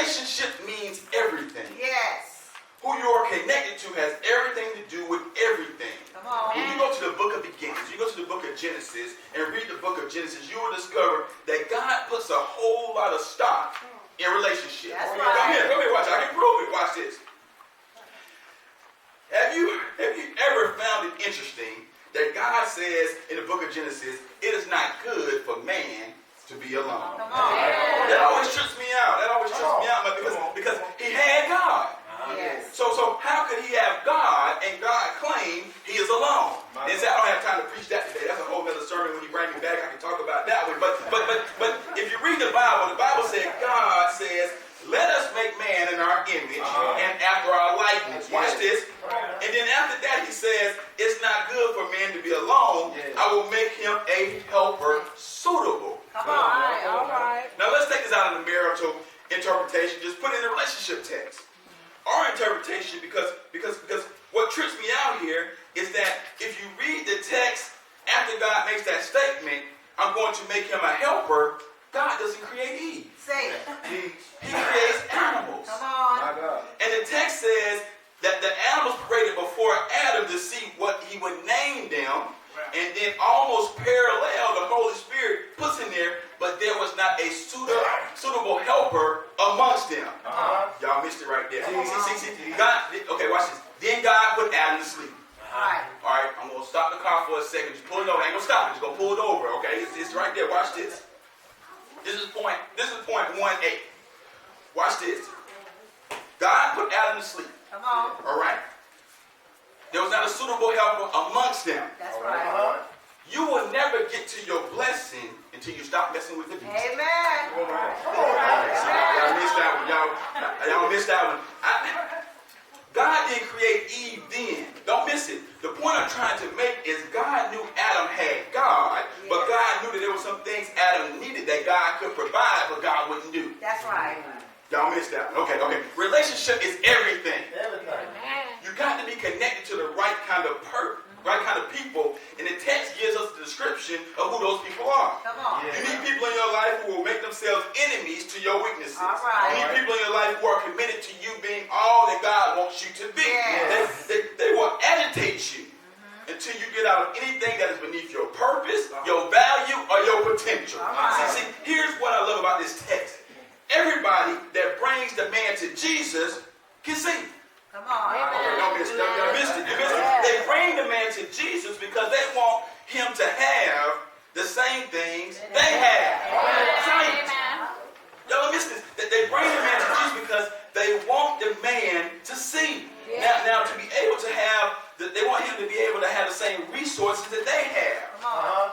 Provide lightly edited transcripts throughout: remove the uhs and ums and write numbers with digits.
relationship means everything. Yes. Who you are connected to has everything to do with everything. Come on. When you go to the book of beginnings, you go to the book of Genesis and read the book of Genesis, you will discover that God puts a whole lot of stock in relationships. That's right. Come here, watch it. I can prove it. Watch this. Have you ever found it interesting that God says in the book of Genesis, it is not good for man to be alone? Come on. That always trips me out. Because he had God. Yes. So how could he have God and God claim he is alone? And say, I don't have time to preach that today. That's a whole other sermon. When you bring me back, I can talk about that one. But if you read the Bible said, God says, let us make man in our image and after our likeness. Watch this. And then after that, he says, it's not good for man to be alone. I will make him a helper suitable. Come on. All right. Now let's take this out of the marital interpretation. Just put it in a relationship text. Our interpretation, because what trips me out here is that if you read the text after God makes that statement, I'm going to make him a helper. God doesn't create Eve. Say it. He creates animals. Come on. And the text says that the animals created before Adam to see what he would name them. And then almost parallel, the Holy Spirit puts in there, but there was not a suitable helper amongst them. Y'all missed it right there. See, God, okay, watch this. Then God put Adam to sleep. Right. All right, I'm going to stop the car for a second. Just pull it over. I ain't going to stop it. Just going to pull it over, okay? It's right there. Watch this. This is point 1A. Watch this. God put Adam to sleep. Come on. All right? There was not a suitable helper amongst them. That's right. You will never get to your blessing until you stop messing with the beast. Amen. Y'all missed that one. Y'all missed that one. God didn't create Eve then. Don't miss it. The point I'm trying to make is God knew Adam had God, but God knew that there were some things Adam needed that God could provide, but God wouldn't do. That's right. Y'all missed that one. Okay. Relationship is everything. You got to be connected to the right kind of people, and the text gives us the description of who those people are. Come on. You need people in your life who will make themselves enemies to your weaknesses. All right. You need people in your life who are committed to you being all that God wants you to be. Yes. They will agitate you until you get out of anything that is beneath your purpose, your value, or your potential. Right. See, here's what I love about this text. Everybody that brings the man to Jesus can see. Come on. Don't miss it. You missed it. They bring the man to Jesus because they want him to have the same things they have. Same. Y'all missed this. They bring the man to Jesus because they want the man to see. Now to be able to have, they want him to be able to have the same resources that they have.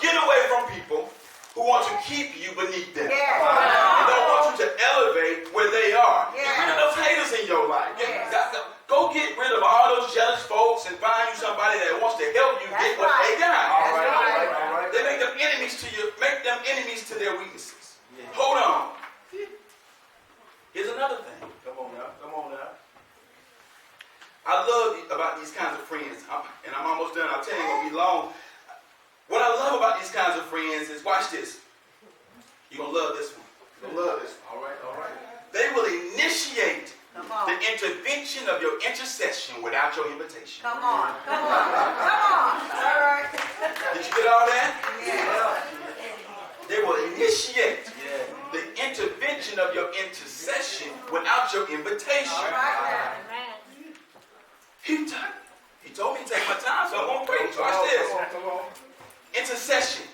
Get away from people who want to keep you beneath them. And don't want you to elevate where they are. Get rid of those haters in your life. Go get rid of all those jealous folks and find you somebody that wants to help you get what they got. All right. They make them enemies to you. Make them enemies to their weaknesses. Hold on. Here's another thing. Come on now. I love about these kinds of friends, and I'm almost done. I'll tell you, it's going to be long. What I love about these kinds of friends is, watch this. You're going to love this one. You're going to love this one. All right. They will initiate the intervention of your intercession without your invitation. Come on. All right. Did you get all that? Yeah. They will initiate the intervention of your intercession without your invitation. All right. He told me to take my time, so I'm going to preach. Watch this. Intercession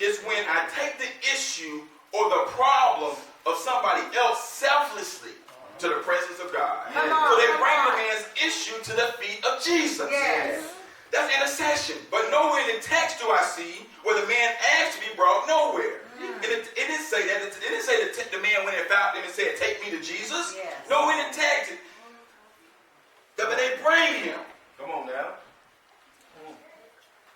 is when I take the issue or the problem of somebody else selflessly to the presence of God. So they bring the man's issue to the feet of Jesus. Yes. That's intercession. But nowhere in the text do I see where the man asked to be brought. Nowhere. And it didn't say that. It didn't say that the man went and found him and said, take me to Jesus. Yes. Nowhere in the text. But they bring him. Come on now.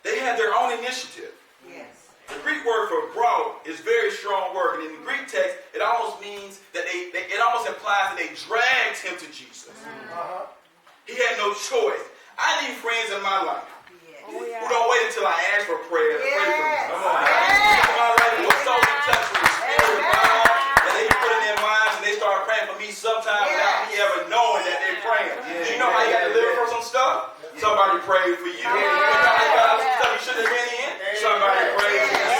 They had their own initiative. Yes. The Greek word for brought is a very strong word. And in the Greek text, it almost means that it almost implies that they dragged him to Jesus. He had no choice. I need friends in my life who don't wait until I ask for prayer to pray for me. Come on. My life was so in touch with the Spirit of God that they put in their minds and they start praying for me so know how you got to deliver from some stuff? Somebody prayed for you. You know how you got out of some stuff you shouldn't have been in? Somebody prayed for you.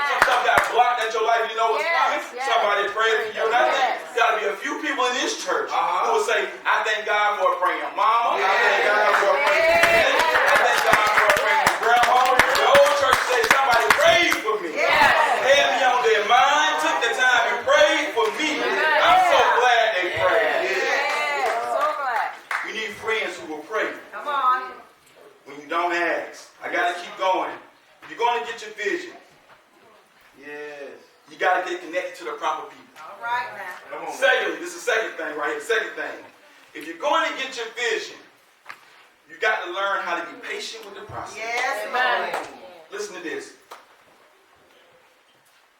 Some stuff got blocked at your life, you know what's coming? Somebody prayed for you. And I think there got to be a few people in this church who will say, I thank God for a praying mama. I thank God for a praying daddy. I thank God for a praying grandma. The whole church says somebody prayed for me. Had me on their mind, took the time and prayed for me. I'm so glad they prayed. We need friends who will pray. Come on. When you don't ask. I got to keep going. If you're going to get your vision, you got to get connected to the proper people. All right now. Secondly, this is the second thing right here. Second thing. If you're going to get your vision, you got to learn how to be patient with the process. Yes, Lord. Listen to this.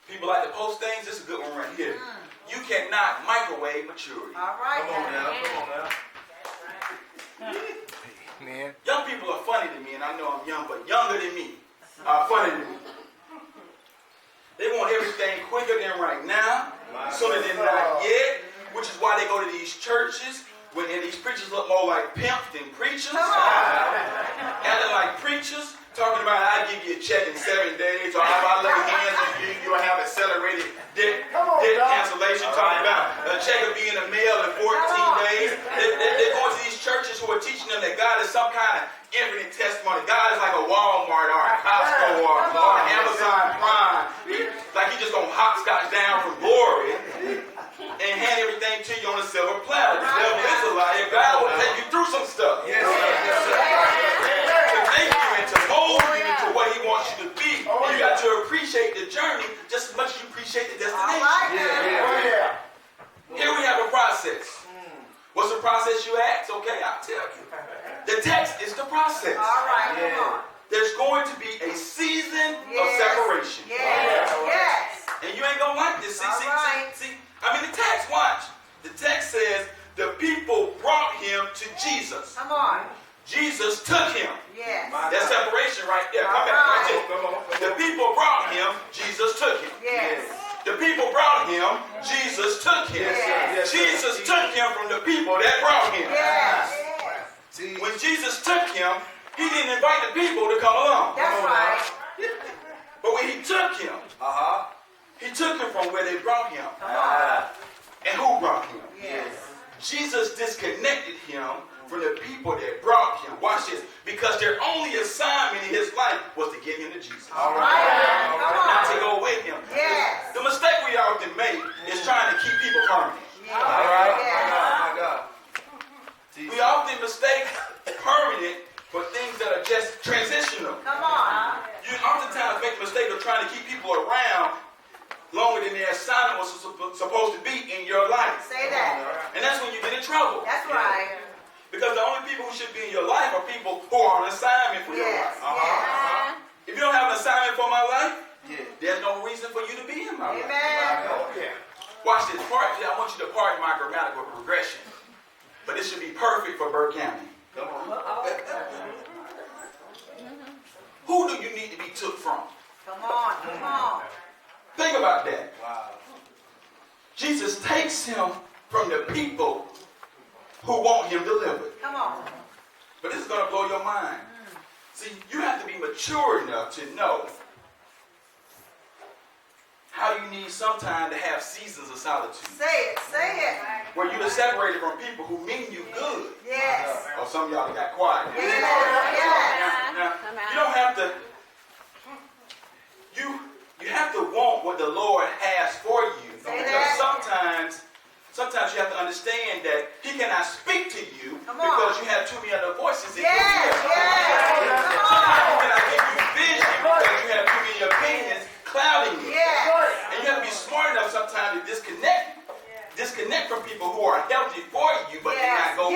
People like to post things. This is a good one right here. You cannot microwave maturity. All right now. Man. Young people are funny to me, and I know I'm young, but younger than me are funny to me. They want everything quicker than right now, sooner than not yet, which is why they go to these churches, and these preachers look more like pimps than preachers. Acting like preachers, talking about I'll give you a check in 7 days, or I'll lay hands on you, you'll have accelerated debt cancellation, talking about a check will be in the mail in 14 days. They're going to these churches who are teaching them that God is some kind of infinite testimony. God is like a Walmart or a Costco or an Amazon Prime. Like he just gonna hopscotch down from glory and hand everything to you on a silver platter. The devil is a liar. God will take you through some stuff. To make you and to mold you into what he wants you to be. And you got to appreciate the journey just as much as you appreciate the destination. Here we have a process. What's the process, you ask? Okay, I'll tell you. The text is the process. All right, come on. There's going to be a season of separation. Yes. And you ain't gonna like this. See, I mean, the text, watch. The text says the people brought him to Jesus. Come on. Jesus took him. Yes. That's separation right there. Come back right there. The people brought him. Jesus took him. Yes. The people brought him. Jesus took him. Yes. Jesus took him from the people that brought him. Yes. When Jesus took him, he didn't invite the people to come along. That's right. But when he took him, he took him from where they brought him. Come on. And who brought him? Yes. Jesus disconnected him from the people that brought him. Watch this. Because their only assignment in his life was to get him to Jesus. All right. Come on. Not to go with him. Yes. The mistake we often make is trying to keep people permanent. Yes. All right. Yes. My God. We often mistake permanent for things that are just transitional. Come on. You oftentimes make the mistake of trying to keep people around longer than their assignment was supposed to be in your life. Say that. And that's when you get in trouble. That's right. Because the only people who should be in your life are people who are on assignment for your Yes. life. If you don't have an assignment for my life, there's no reason for you to be in my life. Amen. Watch this part. I want you to pardon my grammatical progression. But this should be perfect for Burke County. Come on. Who do you need to be took from? Come on. Come on. Think about that. Wow. Jesus takes him from the people who want him delivered. Come on. But this is going to blow your mind. See, you have to be mature enough to know how you need sometime to have seasons of solitude. Say it. Say it. Where you are separated from people who mean you good. Yes. Oh, some of y'all got quiet. Yes. Now, you don't have to, you have to want what the Lord has for you. Say Because that. sometimes you have to understand that he cannot speak to you Come on. because you have too many other voices in your Yes. ear. Yes. Come Sometimes he on. cannot give you vision because you have too many opinions clouding you. Yes. And you have to be smart enough sometimes to disconnect from people who are healthy for you, but Yes. cannot go